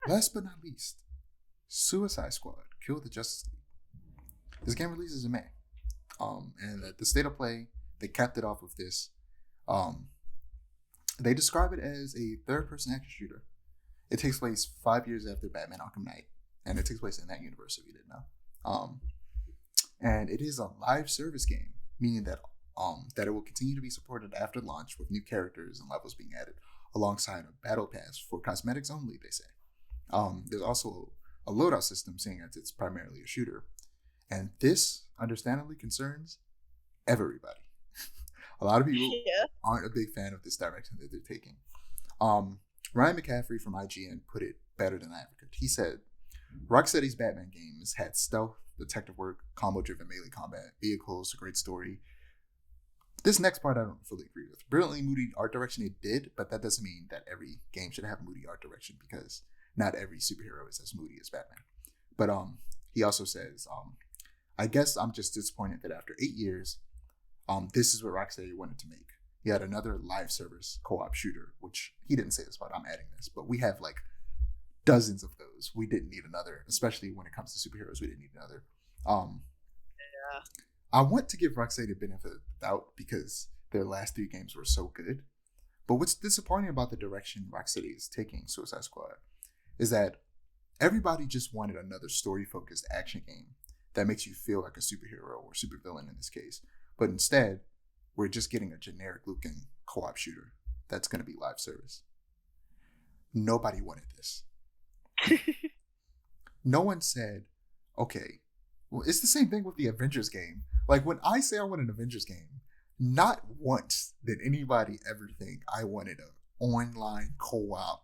last but not least, Suicide Squad: Kill the Justice League. This game releases in May, and at the state of play, they capped it off with this. They describe it as a third-person action shooter. It takes place 5 years after Batman Arkham Knight, and it takes place in that universe, if you didn't know. And it is a live service game, meaning that it will continue to be supported after launch with new characters and levels being added, alongside a battle pass for cosmetics only, they say. There's also a loadout system, seeing as it's primarily a shooter. And this, understandably, concerns everybody. A lot of people aren't a big fan of this direction that they're taking. Ryan McCaffrey from IGN put it better than I ever could. He said, Rocksteady's Batman games had stealth, detective work, combo-driven melee combat, vehicles, a great story. This next part I don't fully agree with. Brilliantly moody art direction, it did, but that doesn't mean that every game should have moody art direction, because not every superhero is as moody as Batman. But he also says, I guess I'm just disappointed that after 8 years, this is what Rocksteady wanted to make. He had another live service co-op shooter, which he didn't say this, but I'm adding this. But we have like dozens of those. We didn't need another, especially when it comes to superheroes. We didn't need another. I want to give Rocksteady the benefit of the doubt because their last 3 games were so good. But what's disappointing about the direction Rocksteady is taking Suicide Squad is that everybody just wanted another story-focused action game that makes you feel like a superhero or supervillain in this case. But instead, we're just getting a generic-looking co-op shooter that's going to be live service. Nobody wanted this. No one said, okay, well, it's the same thing with the Avengers game. Like, when I say I want an Avengers game, not once did anybody ever think I wanted an online co-op,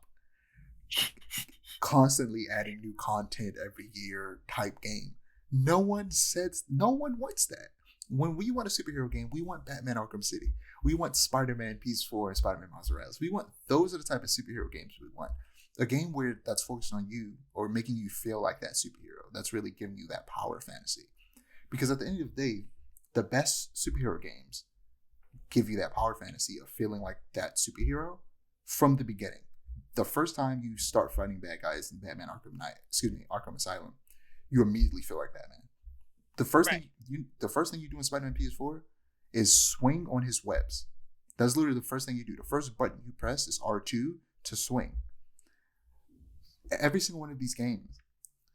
constantly adding new content every year type game. No one wants that. When we want a superhero game, we want Batman Arkham City. We want Spider-Man PS4 and Spider-Man Miles Morales. Those are the type of superhero games we want. A game where that's focused on you or making you feel like that superhero. That's really giving you that power fantasy. Because at the end of the day, the best superhero games give you that power fantasy of feeling like that superhero from the beginning. The first time you start fighting bad guys in Batman Arkham Asylum, you immediately feel like Batman. The first thing you do in Spider-Man PS4 is swing on his webs. That's literally the first thing you do. The first button you press is R2 to swing. Every single one of these games,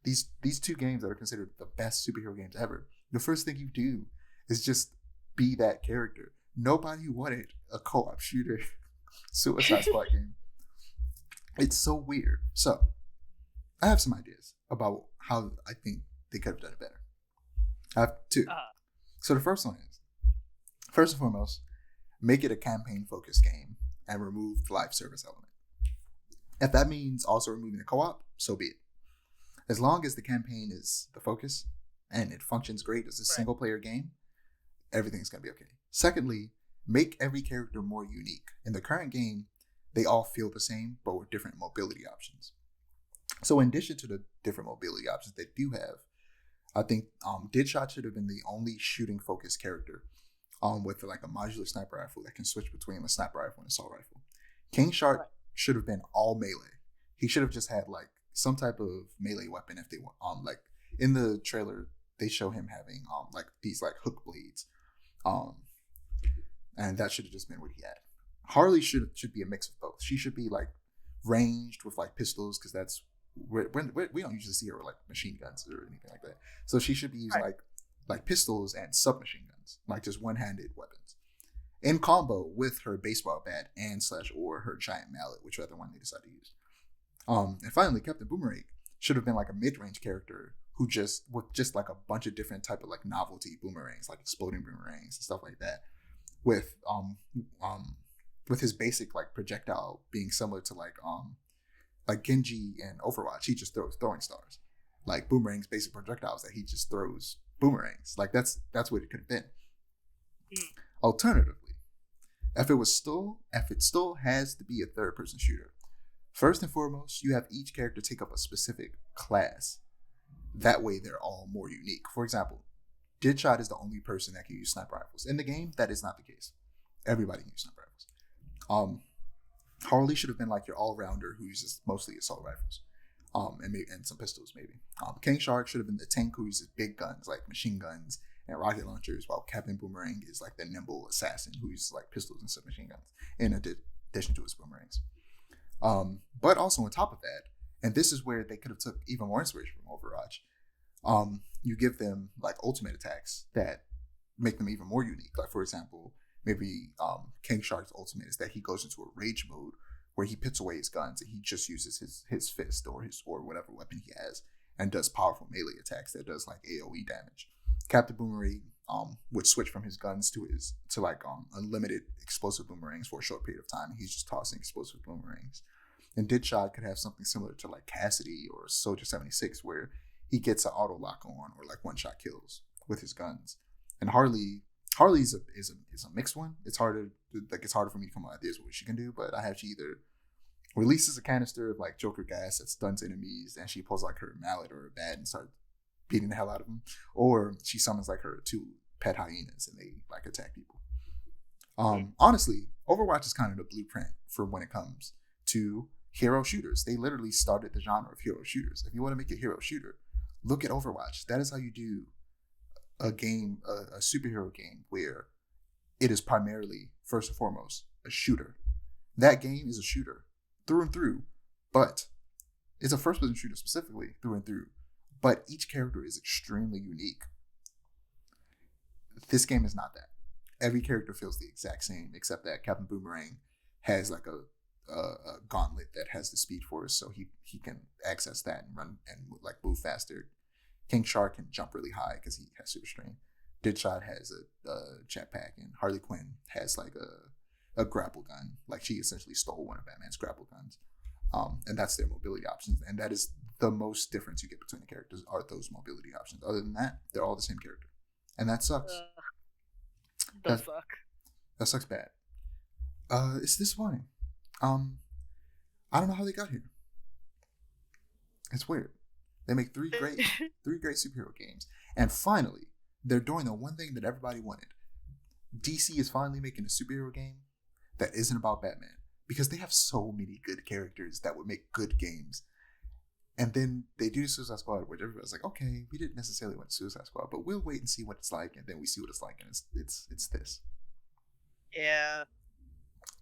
these 2 games that are considered the best superhero games ever, the first thing you do is just be that character. Nobody wanted a co-op shooter Suicide Squad game. It's so weird. So, I have some ideas about how I think they could have done it better. I have 2. So the first one is, first and foremost, make it a campaign-focused game and remove the live service element. If that means also removing the co-op, so be it. As long as the campaign is the focus and it functions great as a single-player game, everything's going to be okay. Secondly, make every character more unique. In the current game, they all feel the same, but with different mobility options. So in addition to the different mobility options they do have, I think Deadshot should have been the only shooting-focused character with like a modular sniper rifle that can switch between a sniper rifle and assault rifle. King Shark should have been all melee. He should have just had like some type of melee weapon if they want. Like in the trailer, they show him having like these like hook blades, and that should have just been what he had. Harley should be a mix of both. She should be like ranged with like pistols because that's we don't usually see her with like machine guns or anything like that. So she should be using like pistols and submachine guns, like just one-handed weapons, in combo with her baseball bat and or her giant mallet, whichever one they decide to use. And finally, Captain Boomerang should have been like a mid-range character who with like a bunch of different type of like novelty boomerangs, like exploding boomerangs and stuff like that, with his basic like projectile being similar to like Genji in Overwatch. He just throws throwing stars, like boomerangs, basic projectiles that he just throws boomerangs. Like that's what it could have been. Alternatively, if it still has to be a third-person shooter, first and foremost, you have each character take up a specific class. That way, they're all more unique. For example, Deadshot is the only person that can use sniper rifles. In the game, that is not the case. Everybody can use sniper rifles. Harley should have been like your all-rounder who uses mostly assault rifles. and some pistols maybe. King Shark should have been the tank who uses big guns like machine guns and rocket launchers, while Captain Boomerang is like the nimble assassin who uses like pistols and submachine guns in addition to his boomerangs. But also on top of that, and this is where they could have took even more inspiration from Overwatch. You give them like ultimate attacks that make them even more unique. Like for example, maybe King Shark's ultimate is that he goes into a rage mode where he puts away his guns and he just uses his fist or whatever weapon he has and does powerful melee attacks that does like AoE damage. Captain Boomerang would switch from his guns to unlimited explosive boomerangs for a short period of time. And he's just tossing explosive boomerangs. And Deadshot could have something similar to like Cassidy or Soldier 76, where he gets an auto lock on or like one shot kills with his guns. And Harley is a mixed one. It's harder for me to come up with ideas what she can do, but I have she either releases a canister of like Joker gas that stuns enemies, and she pulls like her mallet or her bat and starts beating the hell out of them, or she summons like her two pet hyenas and they like attack people. Honestly, Overwatch is kind of the blueprint for when it comes to hero shooters. They literally started the genre of hero shooters. If you want to make a hero shooter, look at Overwatch. That is how you do a game, a superhero game where it is primarily, first and foremost, a shooter. That game is a shooter through and through, but it's a first-person shooter specifically through and through. But each character is extremely unique. This game is not that. Every character feels the exact same, except that Captain Boomerang has like a gauntlet that has the Speed Force, so he can access that and run and like move faster. King Shark can jump really high because he has super strength. Deadshot has a jetpack, and Harley Quinn has like a grapple gun. Like she essentially stole one of Batman's grapple guns. And that's their mobility options, and that is the most difference you get between the characters are those mobility options. Other than that, they're all the same character, and that sucks. Does suck. That sucks bad. It's disappointing. I don't know how they got here. It's weird. They make three great superhero games, and finally, they're doing the one thing that everybody wanted. DC is finally making a superhero game that isn't about Batman, because they have so many good characters that would make good games. And then they do Suicide Squad, where everybody's like, okay, we didn't necessarily want Suicide Squad, but we'll wait and see what it's like, and then we see what it's like, and it's this. Yeah,